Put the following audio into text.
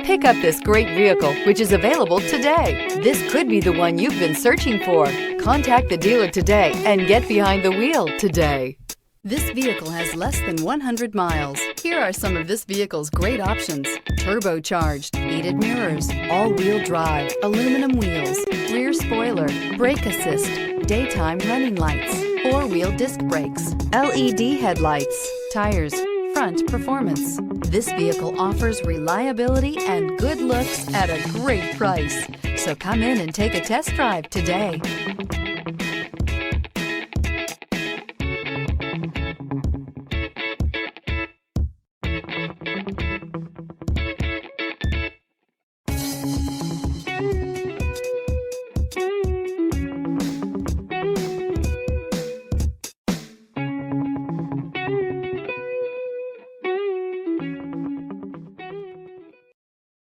Pick up this great vehicle, which is available today. This could be the one you've been searching for. Contact the dealer today and get behind the wheel today. This vehicle has less than 100 miles. Here are some of this vehicle's great options: turbocharged, heated mirrors, all-wheel drive, aluminum wheels, rear spoiler, brake assist, daytime running lights, four-wheel disc brakes, LED headlights, tires, front performance. This vehicle offers reliability and good looks at a great price. So come in and take a test drive today.